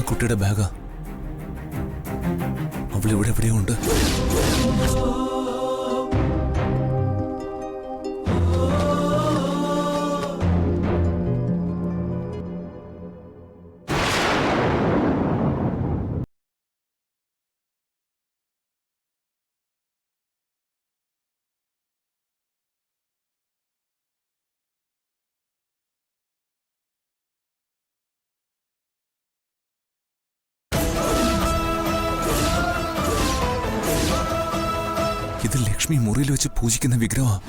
കുട്ടിയുടെ ബാഗാ. അവളിവിടെ എവിടെയോ ഉണ്ട്. ഇത് ലക്ഷ്മി മുറിയിൽ വെച്ച് പൂജിക്കുന്ന വിഗ്രഹമാണ്.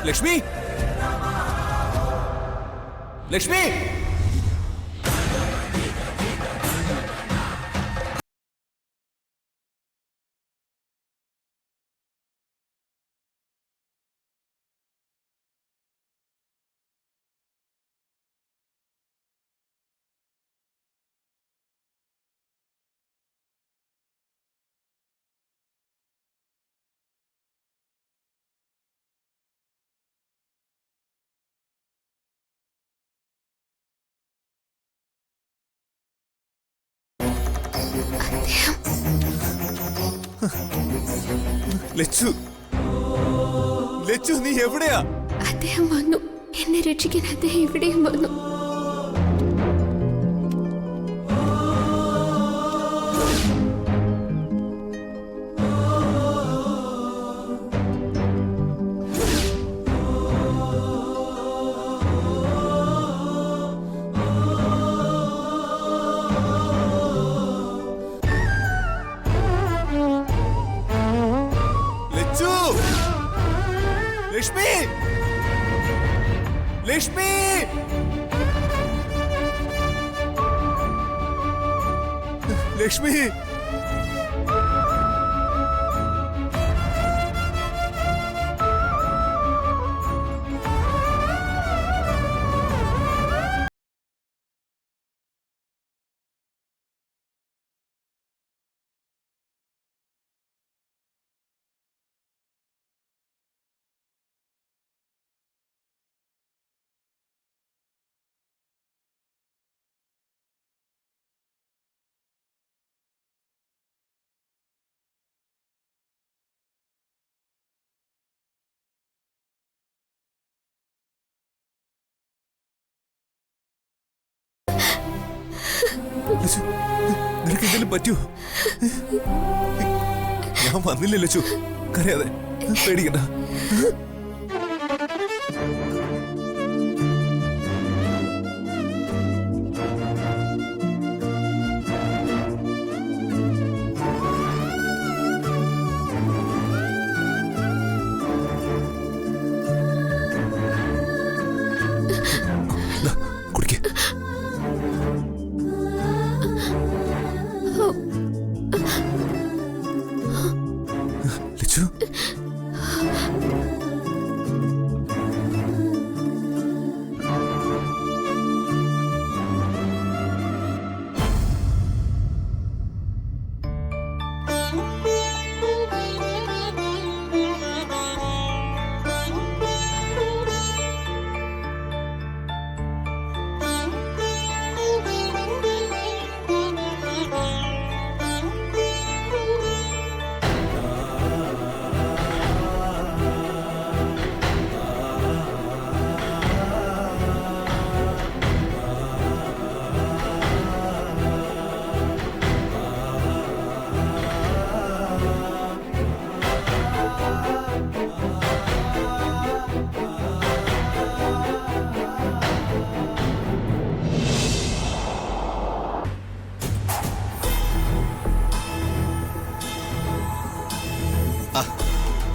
ലക്ഷ്മി, ലക്ഷ്മി, ലച്ചു, ലച്ചു, നീ എവിടെയാ? അദ്ദേഹം വന്നു. എന്നെ രക്ഷിക്കാൻ അദ്ദേഹം ഇവിടെയും വന്നു. ലക്ഷ്മി, ലക്ഷ്മി, ലക്ഷ്മി, നിനക്ക് എന്തെങ്കിലും പറ്റൂ? ഞാൻ വന്നില്ല ലച്ചു, കരയാതെ, പേടിക്കണ്ട.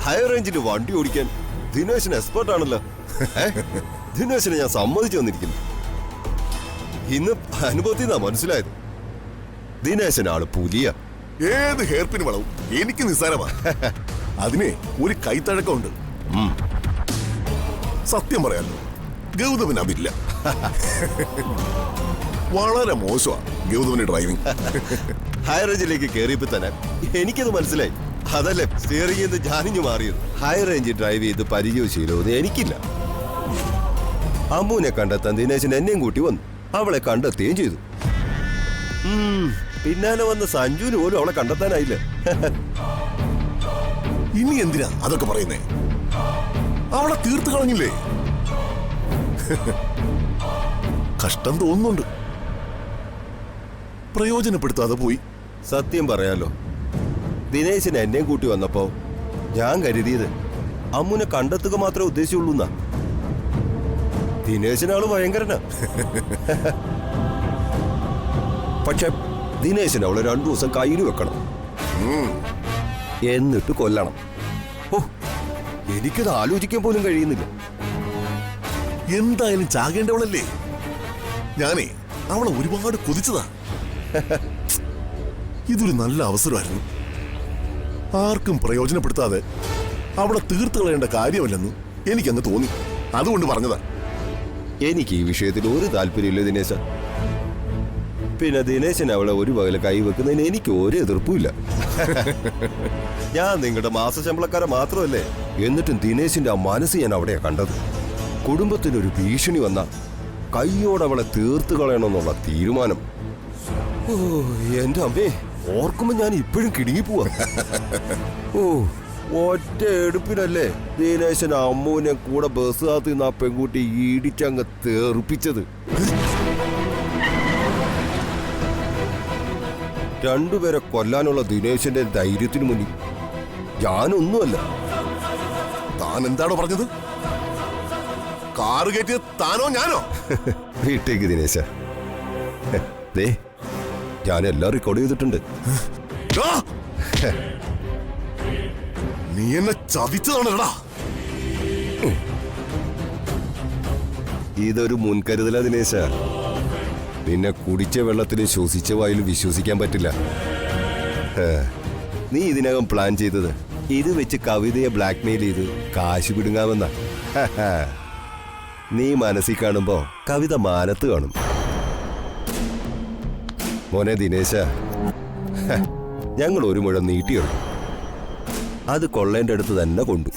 ഹയർ റേഞ്ചിൽ വണ്ടി ഓടിക്കാൻ ദിനേശിന് എക്സ്പെർട്ട് ആണല്ലോ. ദിനേശിനെ ഞാൻ സമ്മതിച്ചു വന്നിരിക്കുന്നു. ഇന്ന് അനുഭവത്തിന്നാ മനസ്സിലായത് ദിനേശനാണ് പുലിയ. ഏത് ഹെയർപിന് വളവും എനിക്ക് നിസ്സാരമാ. അതിനെ ഒരു കൈത്തഴക്കമുണ്ട്. സത്യം പറയാലോ, ഗൗതമൻ അതില്ല. വളരെ മോശമാ ഗൗതമന് ഡ്രൈവിംഗ്. ഹൈ റേഞ്ചിലേക്ക് കയറിയപ്പോ തന്നെ എനിക്കത് മനസ്സിലായി. അതല്ലേ സ്റ്റിയറിംഗിൽ നിന്ന് ജാനിഞ്ഞു മാറിയത്. ഹൈ റേഞ്ച് ഡ്രൈവ് ചെയ്ത് പരിചയശീലമൊന്നും എനിക്കില്ല. അമ്മുവിനെ കണ്ടെത്താൻ ദിനേശൻ എന്നെയും കൂട്ടി വന്നു. അവളെ കണ്ടെത്തുകയും ചെയ്തു. പിന്നാലെ വന്ന സഞ്ജുവിന് പോലും അവളെ കണ്ടെത്താനായില്ല. ഇനി എന്തിനാ അതൊക്കെ പറയുന്നേ? അവളെ തീർത്ത് കളഞ്ഞില്ലേ? കഷ്ടം തോന്നുന്നുണ്ട്. പ്രയോജനപ്പെടുത്താതെ പോയി. സത്യം പറയാലോ, ദിനേശൻ എന്നെയും കൂട്ടി വന്നപ്പോ ഞാൻ കരുതിയത് അമ്മുനെ കണ്ടെത്തുക മാത്രമേ ഉദ്ദേശിച്ചുള്ളൂ എന്നാ. ദിനേശനാള് ഭയങ്കരനാ. പക്ഷെ ദിനേശൻ അവളെ 2 ദിവസം കയ്യിൽ വെക്കണം, എന്നിട്ട് കൊല്ലണം. ഓ, എനിക്കത് ആലോചിക്കാൻ പോലും കഴിയുന്നില്ല. എന്തായാലും ചാകേണ്ടവളല്ലേ? ഞാനേ അവളെ ഒരുപാട് കൊതിച്ചതാ. ഇതൊരു നല്ല അവസരമായിരുന്നു. ആർക്കും പ്രയോജനപ്പെടുത്താതെ അവളെ തീർത്ത് കളയേണ്ട കാര്യമല്ലെന്ന് എനിക്കങ്ങ് തോന്നി. അതുകൊണ്ട് പറഞ്ഞതാ. എനിക്ക് ഈ വിഷയത്തിൽ ഒരു താല്പര്യമില്ല ദിനേശ. പിന്നെ ദിനേശൻ അവളെ ഒരു പകല് കൈവെക്കുന്നതിന് എനിക്ക് ഒരു എതിർപ്പുമില്ല. ഞാൻ നിങ്ങളുടെ മാസശമ്പളക്കാരെ മാത്രമല്ലേ. എന്നിട്ടും ദിനേശിന്റെ ആ മനസ്സ് ഞാൻ അവിടെയാ കണ്ടത്. കുടുംബത്തിനൊരു ഭീഷണി വന്ന കയ്യോടവളെ തീർത്ത് കളയണമെന്നുള്ള തീരുമാനം. ഓ എന്റെ അമ്മേ, ഓർക്കുമ്പോ ഞാൻ ഇപ്പോഴും കിടുങ്ങിപ്പോവാ. ഓ, ഒറ്റ എടുപ്പിനല്ലേ ദിനേശൻ അമ്മുവിനെ കൂടെ ബസ് കാത്ത് നിന്ന് ആ പെൺകുട്ടി ഇടിച്ചങ്ങ് തെറിപ്പിച്ചത്. 2 പേരെ കൊല്ലാനുള്ള ദിനേശന്റെ ധൈര്യത്തിനു മുന്നിൽ ഞാനൊന്നുമല്ല. താൻ എന്താണോ പറഞ്ഞത്? കാറ് കയറ്റിയ താനോ ഞാനോ? വീട്ടേക്ക് ദിനേശ. ദേ, ഞാൻ എല്ലാം റെക്കോർഡ് ചെയ്തിട്ടുണ്ട്. ആ! നീ എന്നെ ചതിച്ചതാണല്ലടാ. ഇതൊരു മുൻകരുതല ദിനേശ. നിന്നെ കുടിച്ച വെള്ളത്തിലും ശ്വസിച്ച വായിലും വിശ്വസിക്കാൻ പറ്റില്ല. നീ ഇതിനകം പ്ലാൻ ചെയ്തത് ഇത് വെച്ച് കവിതയെ ബ്ലാക്ക്മെയിൽ ചെയ്ത് കാശ് പിടുങ്ങാമെന്ന. നീ മനസ്സിൽ കാണുമ്പോ കവിത മാനത്ത് കാണും. മോനെ ദിനേശ, ഞങ്ങൾ ഒരു മുഴം നീട്ടിയെടുക്കും. അത് കൊള്ളേണ്ട അടുത്ത് തന്നെ കൊണ്ടു.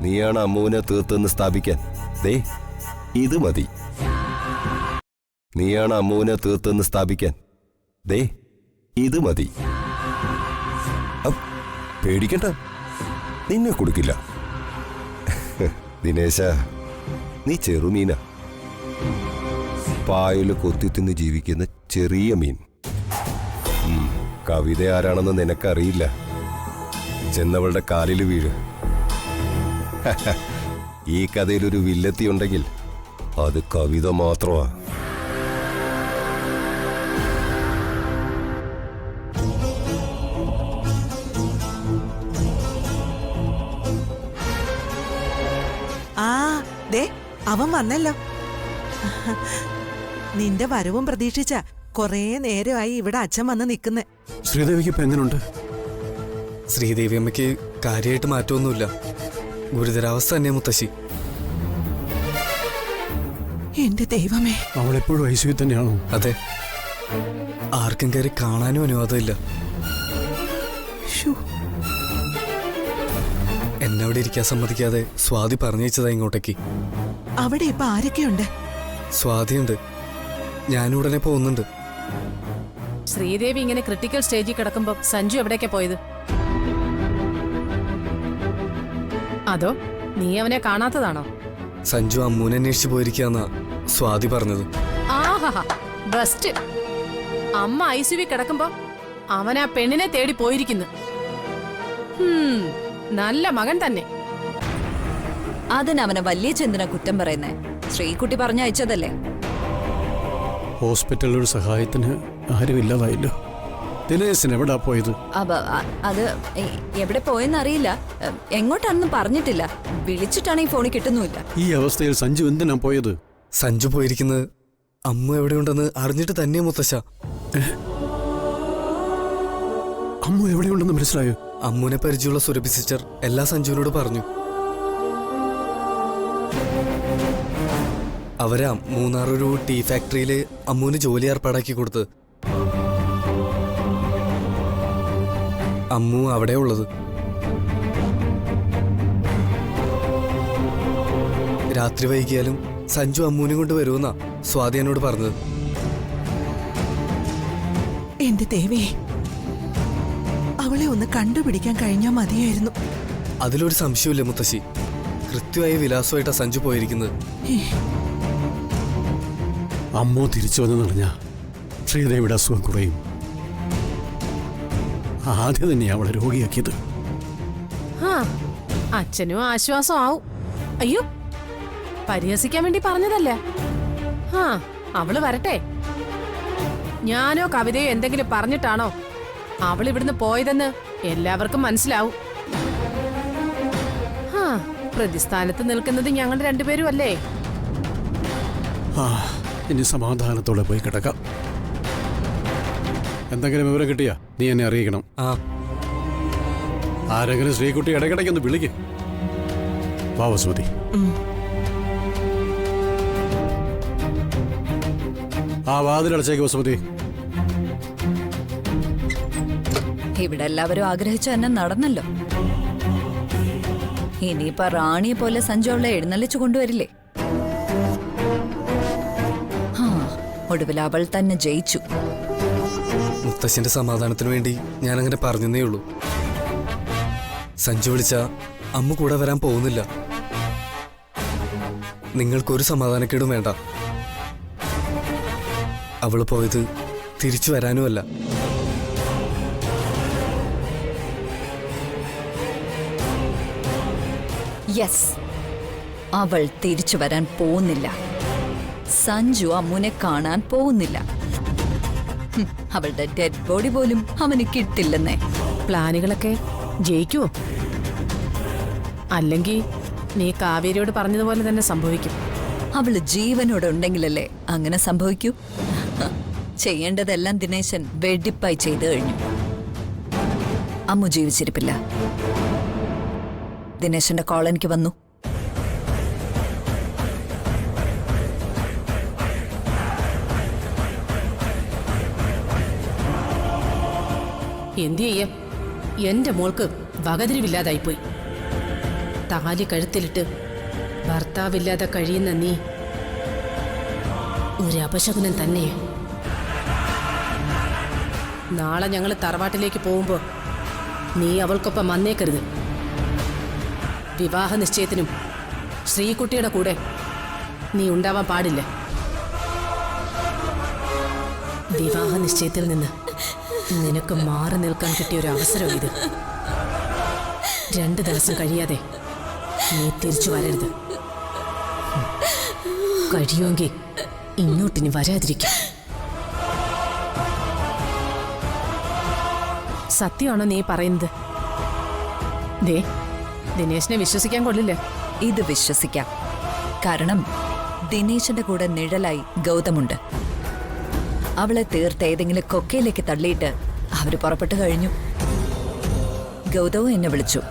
നീയാണ് അമ്മുവിനെ തീർത്തെന്ന് സ്ഥാപിക്കാൻ. ദേ, ഇത് മതി. നീയാണ് അമ്മുവിനെ തീർത്തെന്ന് സ്ഥാപിക്കാൻ. ദേ, ഇത് മതി. പേടിക്കണ്ട, നിന്നെ കൊടുക്കില്ല. ദിനേശ, നീ ചെറുമീന. പായല് കൊത്തി തിന്ന് ജീവിക്കുന്ന ചെറിയ മീൻ. കവിത ആരാണെന്ന് നിനക്കറിയില്ല. ചെന്നവളുടെ കാലിൽ വീഴ്. ഈ കഥയിലൊരു വില്ലത്തി ഉണ്ടെങ്കിൽ അത് കവിത മാത്രമാ. ആ ദേ അവൻ വന്നല്ലോ. നിന്റെ വരവും പ്രതീക്ഷിച്ച കൊറേ നേരമായി ഇവിടെ അച്ഛൻ വന്ന് നിൽക്കുന്നേ. ശ്രീദേവിക്ക് ഇപ്പൊ എങ്ങനെയുണ്ട്? ശ്രീദേവി അമ്മയ്ക്ക് കാര്യമായിട്ട് മാറ്റമൊന്നുമില്ല. ഗുരുതരാവസ്ഥ തന്നെ മുത്തശ്ശി. എന്റെ ദൈവമേ, അവളെപ്പോഴും ഐസിയു തന്നെയാണോ? അതെ, ആർക്കും കയറി കാണാനും അനുവാദമില്ല. ശ്ശോ. എന്നെ അവിടെ ഇരിക്കാൻ സമ്മതിക്കാതെ സ്വാതി പറഞ്ഞയച്ചതാ ഇങ്ങോട്ടേക്ക്. അവിടെ ഇപ്പൊ ആരൊക്കെയുണ്ട്? സ്വാതിയുണ്ട്, ഞാനുടനെ പോകുന്നുണ്ട്. ശ്രീദേവി ഇങ്ങനെ ക്രിട്ടിക്കൽ സ്റ്റേജിൽ കിടക്കുമ്പോ സഞ്ജു എവിടേക്കാ പോയത്? അതോ നീ അവനെ കാണാത്തതാണോ? സഞ്ജു അമ്മൂനെ അന്വേഷിച്ച് പോയിരിക്കാന്നാ സ്വാതി പറഞ്ഞത്. ആഹാ, ബെസ്റ്റ്. അമ്മ ഐസിയുവിൽ കിടക്കുമ്പോ അവൻ ആ പെണ്ണിനെ തേടി പോയിരിക്കുന്നു. നല്ല മകൻ തന്നെ. അതിനവനെ വലിയ ചെന്തിന കുറ്റം പറയുന്നേ. ശ്രീകുട്ടി പറഞ്ഞയച്ചതല്ലേ. ഹോസ്പിറ്റലിലൊരു സഹായത്തിന് ആരും ഇല്ലാതായില്ലോ. ദിനേശൻ എവിടാ പോയത്? അത് എവിടെ പോയെന്നറിയില്ല. എങ്ങോട്ടാണെന്ന് പറഞ്ഞിട്ടില്ല. വിളിച്ചിട്ടാണ് ഈ ഫോണിൽ കിട്ടുന്നുമില്ല. ഈ അവസ്ഥയിൽ സഞ്ജു എന്തിനാ പോയത്? സഞ്ജു പോയിരിക്കുന്നത് അമ്മ എവിടെയുണ്ടെന്ന് അറിഞ്ഞിട്ട് തന്നെ മുത്തശ്ശ. അമ്മ എവിടെയുണ്ടെന്ന് മനസ്സിലായോ? അമ്മുനെ പരിചയമുള്ള സുരഭി സിസ്റ്റർ എല്ലാ സഞ്ജുവിനോട് പറഞ്ഞു. അവരാ മൂന്നാറൊരു ടീ ഫാക്ടറിയില് അമ്മുവിന് ജോലി ഏർപ്പാടാക്കി കൊടുത്ത്. അമ്മു അവിടെ ഉള്ളത്. രാത്രി വൈകിയാലും സഞ്ജു അമ്മൂനെ കൊണ്ട് വരുമെന്നാ സ്വാതി എന്നോട് പറഞ്ഞത്. എന്റെ ദേവേ, അവളെ ഒന്ന് കണ്ടുപിടിക്കാൻ കഴിഞ്ഞാൽ മതിയായിരുന്നു. അതിലൊരു സംശയമില്ല മുത്തശ്ശി. കൃത്യമായ വിലാസമായിട്ടാ സഞ്ജു പോയിരിക്കുന്നത്. അമ്മോ തിരിച്ചു വന്നെന്നറിഞ്ഞ ശ്രീദേവിയുടെ അസുഖം കുറയും. ആദ്യം തന്നെയാ അവളെ രോഗിയാക്കിയത്. ആ അച്ഛനും ആശ്വാസം ആവും. അയ്യോ, പരിഹസിക്കാൻ വേണ്ടി പറഞ്ഞതല്ലേ. ആ അവള് വരട്ടെ. ഞാനോ കവിതയോ എന്തെങ്കിലും പറഞ്ഞിട്ടാണോ അവൾ ഇവിടുന്ന് പോയതെന്ന് എല്ലാവർക്കും മനസ്സിലാവും. ആ പ്രതിസ്ഥാനത്ത് നിൽക്കുന്നത് ഞങ്ങൾ രണ്ടുപേരും അല്ലേ. ആ ഇനി സമാധാനത്തോടെ പോയി കിടക്കാം. എന്തെങ്കിലും വിവരം കിട്ടിയാ നീ എന്നെ അറിയിക്കണം. ആ ആരെങ്കിലും ശ്രീകുട്ടി ഇടയ്ക്കിടയ്ക്കൊന്ന് വിളിക്ക്. വാ വസുമതി. ആ വാതിലടച്ചേക്ക് വസുമതി. ഇവിടെ എല്ലാവരും ആഗ്രഹിച്ച തന്നെ നടന്നല്ലോ. ഇനിയിപ്പോ റാണിയെ പോലെ സഞ്ജു അവളെ എഴുന്നള്ളിച്ചു കൊണ്ടുവരില്ലേ? ആ ഒടുവിൽ അവൾ തന്നെ ജയിച്ചു. മുത്തശ്ശിന്റെ സമാധാനത്തിന് വേണ്ടി ഞാനങ്ങനെ പറഞ്ഞതേ ഉള്ളൂ. സഞ്ജു വിളിച്ച അമ്മ കൂടെ വരാൻ പോകുന്നില്ല. നിങ്ങൾക്കൊരു സമാധാനക്കേടും വേണ്ട. അവള് പോയത് തിരിച്ചു വരാനുമല്ല. യെസ്, അവൾ തിരിച്ചു വരാൻ പോകുന്നില്ല. സഞ്ജു അമ്മുനെ കാണാൻ പോകുന്നില്ല. അവളുടെ ഡെഡ് ബോഡി പോലും അവന് കിട്ടില്ലെന്നേ. പ്ലാനുകളൊക്കെ ജയിക്കുവോ? അല്ലെങ്കിൽ നീ കാവേരിയോട് പറഞ്ഞതുപോലെ തന്നെ സംഭവിക്കും. അവള് ജീവനോടെ ഉണ്ടെങ്കിലല്ലേ അങ്ങനെ സംഭവിക്കൂ. ചെയ്യേണ്ടതെല്ലാം ദിനേശൻ വെടിപ്പായി ചെയ്തു കഴിഞ്ഞു. അമ്മു ജീവിച്ചിരിപ്പില്ല. ദിനേശന്റെ കോൾ എനിക്ക് വന്നു. എന്തു ചെയ്യാം, എന്റെ മോൾക്ക് വകതിരിവില്ലാതായിപ്പോയി. താലി കഴുത്തിലിട്ട് ഭർത്താവില്ലാതെ കഴിയുന്ന നീ ഒരു അപശകുനം തന്നെ. നാളെ ഞങ്ങൾ തറവാട്ടിലേക്ക് പോകുമ്പോ നീ അവൾക്കൊപ്പം വന്നേക്കരുത്. വിവാഹ നിശ്ചയത്തിനും ശ്രീകുട്ടിയുടെ കൂടെ നീ ഉണ്ടാവാൻ പാടില്ല. വിവാഹ നിശ്ചയത്തിൽ നിന്ന് നിനക്ക് മാറി നിൽക്കാൻ കിട്ടിയ ഒരു അവസരം ഇത്. 2 ദിവസം കഴിയാതെ നീ തിരിച്ചു വരരുത്. കഴിയുമെങ്കിൽ ഇങ്ങോട്ടിനി വരാതിരിക്കും. സത്യമാണോ നീ പറയുന്നത്? ദേ, ദിനേശിനെ വിശ്വസിക്കാൻ കൊള്ളില്ല. ഇത് വിശ്വസിക്കാം. കാരണം ദിനേശന്റെ കൂടെ നിഴലായി ഗൗതമുണ്ട്. അവളെ തീർത്ത് ഏതെങ്കിലും കൊക്കയിലേക്ക് തള്ളിയിട്ട് അവര് പുറപ്പെട്ടു കഴിഞ്ഞു. ഗൗതവും എന്നെ വിളിച്ചു.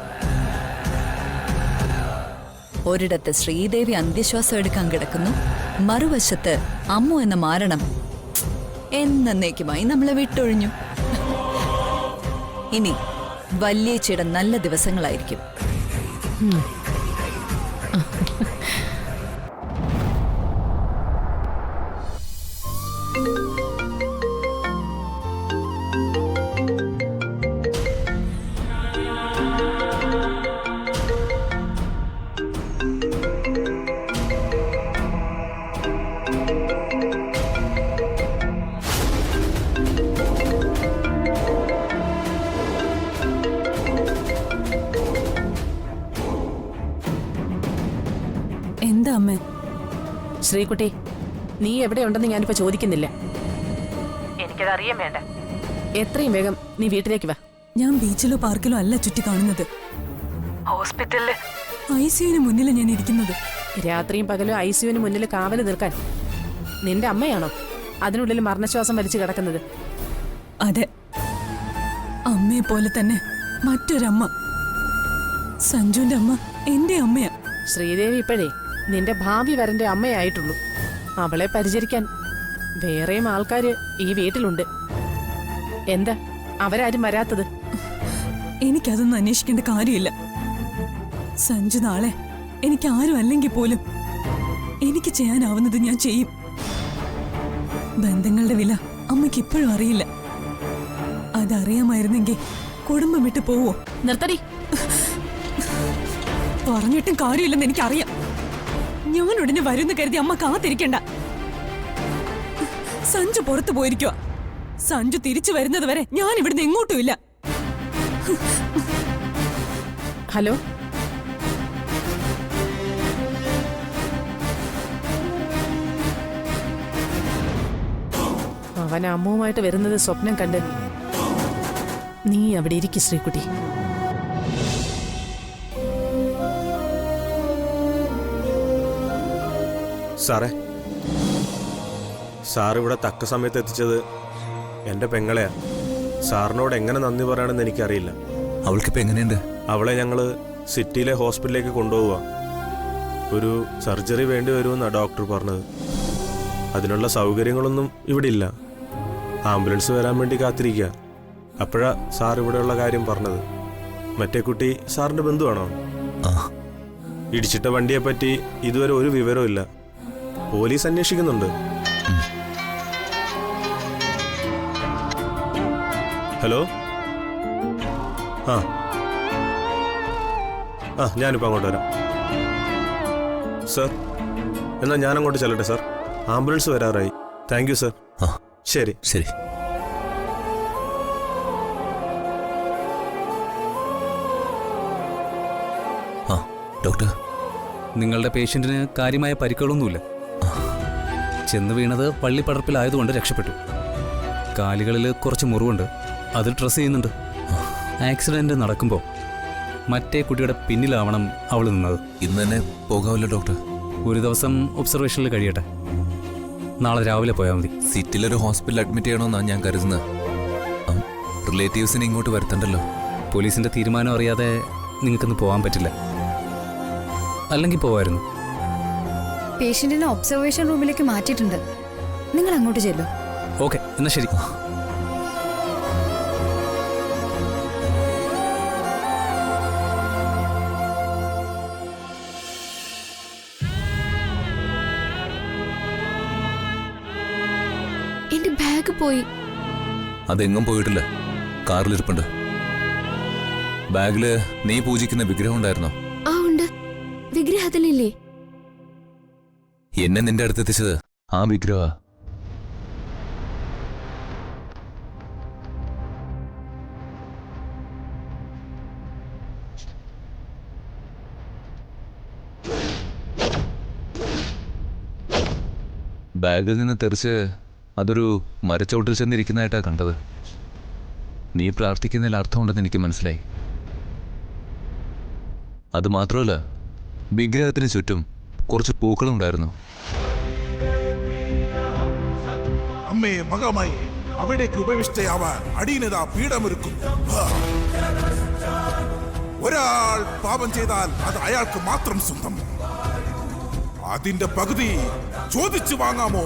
ഒരിടത്ത് ശ്രീദേവി അന്ത്യശ്വാസം എടുക്കാൻ കിടക്കുന്നു, മറുവശത്ത് അമ്മു എന്ന മാരണം എന്നേക്കുമായി നമ്മളെ വിട്ടൊഴിഞ്ഞു. ഇനി വല്യേച്ചിയുടെ നല്ല ദിവസങ്ങളായിരിക്കും. എന്താ അമ്മേ? ശ്രീകുട്ടി, നീ എവിടെയുണ്ടെന്ന് ഞാനിപ്പോ ചോദിക്കുന്നില്ല. എനിക്കതറിയാൻ വേണ്ട. എത്രയും വേഗം നീ വീട്ടിലേക്ക് വാ. ഞാൻ ബീച്ചിലോ പാർക്കിലോ അല്ല ചുറ്റി കാണുന്നത്. ഹോസ്പിറ്റലില് ICUവിന് മുന്നിൽ ഞാൻ ഇരിക്കുന്നത്. രാത്രിയും പകലും ICUവിന് മുന്നിൽ കാവല് നിൽക്കാൻ നിന്റെ അമ്മയാണോ അതിനുള്ളിൽ മരണശ്വാസം വലിച്ചു കിടക്കുന്നത്? അതെ, അമ്മയെ പോലെ തന്നെ മറ്റൊരമ്മ. സഞ്ജുവിന്റെ അമ്മ എന്റെ അമ്മയാ. ശ്രീദേവി ഇപ്പോഴേ നിന്റെ ഭാവി വരന്റെ അമ്മയായിട്ടുള്ളൂ. അവളെ പരിചരിക്കാൻ വേറെയും ആൾക്കാര് ഈ വീട്ടിലുണ്ട്. എന്താ അവരാരും വരാത്തത്? എനിക്കതൊന്നും അന്വേഷിക്കേണ്ട കാര്യമില്ല. സഞ്ജു നാളെ എനിക്ക് ആരും അല്ലെങ്കിൽ പോലും എനിക്ക് ചെയ്യാനാവുന്നത് ഞാൻ ചെയ്യും. ബന്ധങ്ങളുടെ വില അമ്മയ്ക്ക് ഇപ്പോഴും അറിയില്ല. അതറിയാമായിരുന്നെങ്കിൽ കുടുംബം വിട്ട് പോവോ? നിർത്തടി. പറഞ്ഞിട്ടും കാര്യമില്ലെന്ന് എനിക്കറിയാം. ഞാൻ ഉടനെ വരുന്ന കരുതി അമ്മ കാത്തിരിക്കണ്ട. സഞ്ജു പുറത്തു പോയിരിക്കുക. സഞ്ജു തിരിച്ചു വരുന്നത് വരെ ഞാൻ ഇവിടുന്ന് എങ്ങോട്ടുമില്ല. ഹലോ, അവൻ അമ്മുവുമായിട്ട് വരുന്നത് സ്വപ്നം കണ്ട് നീ അവിടെ ഇരിക്കും ശ്രീകുട്ടി. സാറേ, സാർ ഇവിടെ തക്ക സമയത്ത് എത്തിച്ചത് എൻ്റെ പെങ്ങളെയാ. സാറിനോട് എങ്ങനെ നന്ദി പറയണമെന്ന് എനിക്കറിയില്ല. അവൾക്കിപ്പോ എങ്ങനെയുണ്ട്? അവളെ ഞങ്ങൾ സിറ്റിയിലെ ഹോസ്പിറ്റലിലേക്ക് കൊണ്ടുപോവുക. ഒരു സർജറി വേണ്ടി വരുമെന്നാണ് ഡോക്ടർ പറഞ്ഞത്. അതിനുള്ള സൗകര്യങ്ങളൊന്നും ഇവിടെ ഇല്ല. ആംബുലൻസ് വരാൻ വേണ്ടി കാത്തിരിക്കുക. അപ്പോഴാ സാർ ഇവിടെയുള്ള കാര്യം പറഞ്ഞത്. മറ്റേ കുട്ടി സാറിൻ്റെ ബന്ധുവാണോ? ഇടിച്ചിട്ട വണ്ടിയെപ്പറ്റി ഇതുവരെ ഒരു വിവരവും ഇല്ല. പോലീസ് അന്വേഷിക്കുന്നുണ്ട്. ഹലോ, ഞാനിപ്പോൾ അങ്ങോട്ട് വരാം. സർ, എന്നാൽ ഞാനങ്ങോട്ട് ചെല്ലട്ടെ സാർ. ആംബുലൻസ് വരാറായി. Thank you sir. ശരി ശരി. ഡോക്ടർ, നിങ്ങളുടെ പേഷ്യന്റിന് കാര്യമായ പരിക്കുകളൊന്നുമില്ല. ചെന്ന് വീണത് പള്ളിപ്പടർപ്പിലായതുകൊണ്ട് രക്ഷപ്പെട്ടു. കാലുകളിൽ കുറച്ച് മുറിവുണ്ട്, അത് ഡ്രസ് ചെയ്യുന്നുണ്ട്. ആക്സിഡന്റ് നടക്കുമ്പോൾ മറ്റേ കുട്ടിയുടെ പിന്നിലാവണം അവൾ നിന്നത്. ഇന്ന് തന്നെ പോകാമല്ലോ ഡോക്ടർ? ഒരു ദിവസം ഒബ്സർവേഷനിൽ കഴിയട്ടെ. നാളെ രാവിലെ പോയാൽ മതി. സിറ്റിയിലൊരു ഹോസ്പിറ്റലിൽ അഡ്മിറ്റ് ചെയ്യണമെന്നാണ് ഞാൻ കരുതുന്നത്. റിലേറ്റീവ്സിനെ ഇങ്ങോട്ട് വരുത്തണ്ടല്ലോ. പോലീസിന്റെ തീരുമാനം അറിയാതെ നിങ്ങൾക്കൊന്ന് പോകാൻ പറ്റില്ല. അല്ലെങ്കിൽ പോവായിരുന്നു. പേഷ്യന്റിനെ ഒബ്സർവേഷൻ റൂമിലേക്ക് മാറ്റിയിട്ടുണ്ട്. നിങ്ങൾ അങ്ങോട്ട് ചെല്ലു. ഓക്കെ, എന്നാ ശരി. എന്റെ ബാഗ് പോയി. അതെങ്ങും പോയിട്ടില്ല, കാറിലിരിപ്പുണ്ട്. ബാഗില് നീ പൂജിക്കുന്ന വിഗ്രഹം ഉണ്ടായിരുന്നോ? ആ ഉണ്ട്, വിഗ്രഹത്തിലില്ലേ? എന്നെ നിന്റെ അടുത്ത് എത്തിച്ചത് ആ വിഗ്രഹ. ബാഗിൽ നിന്ന് തെറിച്ച് അതൊരു മരച്ചോട്ടിൽ ചെന്നിരിക്കുന്നതായിട്ടാണ് കണ്ടത്. നീ പ്രാർത്ഥിക്കുന്നതിൽ അർത്ഥമുണ്ടെന്ന് എനിക്ക് മനസ്സിലായി. അത് മാത്രമല്ല, വിഗ്രഹത്തിന് ചുറ്റും കുറച്ച് പൂക്കളുണ്ടായിരുന്നു. അമ്മേ, മകമായി അവിടേക്ക് ഉപവിഷ്ടയാവാൻ അടിയനതാ പീഠമൊരുക്കുന്നു. ഒരാൾ പാപം ചെയ്താൽ അത് അയാൾക്ക് മാത്രം സ്വന്തം. അതിന്റെ പകുതി ചോദിച്ചു വാങ്ങാമോ?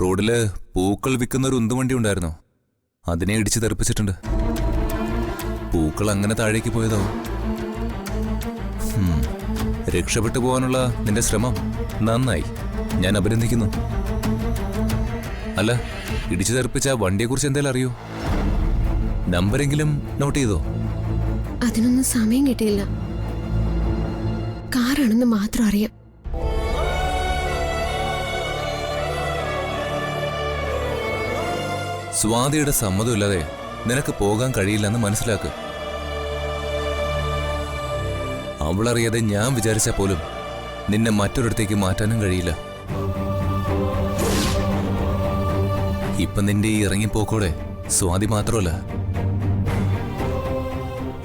റോഡില് പൂക്കൾ വിൽക്കുന്ന ഒരു ഉന്തുവണ്ടി ഉണ്ടായിരുന്നു. അതിനെ ഇടിച്ച് തെറിപ്പിച്ചിട്ടുണ്ട്. പൂക്കൾ അങ്ങനെ താഴേക്ക് പോയതോ? രക്ഷപ്പെട്ടു പോകാനുള്ള നിന്റെ ശ്രമം നന്നായി, ഞാൻ അഭിനന്ദിക്കുന്നു. അല്ല, ഇടിച്ചു തെറിപ്പിച്ച വണ്ടിയെക്കുറിച്ച് എന്തെങ്കിലും അറിയോ? നമ്പരെങ്കിലും നോട്ട് ചെയ്തോ? അതിനൊന്നും സമയം കിട്ടിയില്ല. കാറാണെന്ന് മാത്രം അറിയാം. സ്വാതിയുടെ സമ്മതമില്ലാതെ നിനക്ക് പോകാൻ കഴിയില്ലെന്ന് മനസ്സിലാക്ക്. അവളറിയാതെ ഞാൻ വിചാരിച്ചാൽ പോലും നിന്നെ മറ്റൊരിടത്തേക്ക് മാറ്റാനും കഴിയില്ല. ഇപ്പൊ നിന്റെ ഈ ഇറങ്ങിപ്പോക്കോടെ സ്വാതി മാത്രമല്ല,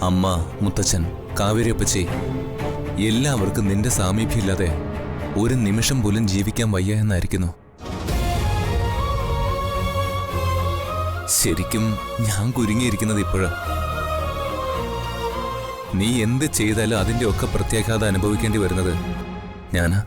അമ്മ, മുത്തച്ഛൻ, കാവേരിയപ്പച്ചി എല്ലാവർക്കും നിന്റെ സാമീപ്യമില്ലാതെ ഒരു നിമിഷം പോലും ജീവിക്കാൻ വയ്യ എന്നായിരിക്കുന്നു. ശരിക്കും ഞാൻ കുരുങ്ങിയിരിക്കുന്നത് ഇപ്പോഴാ. നീ എന്ത് ചെയ്താലും അതിന്റെ ഒക്കെ പ്രത്യാഘാതം അനുഭവിക്കേണ്ടി വരുന്നത് ഞാനാ.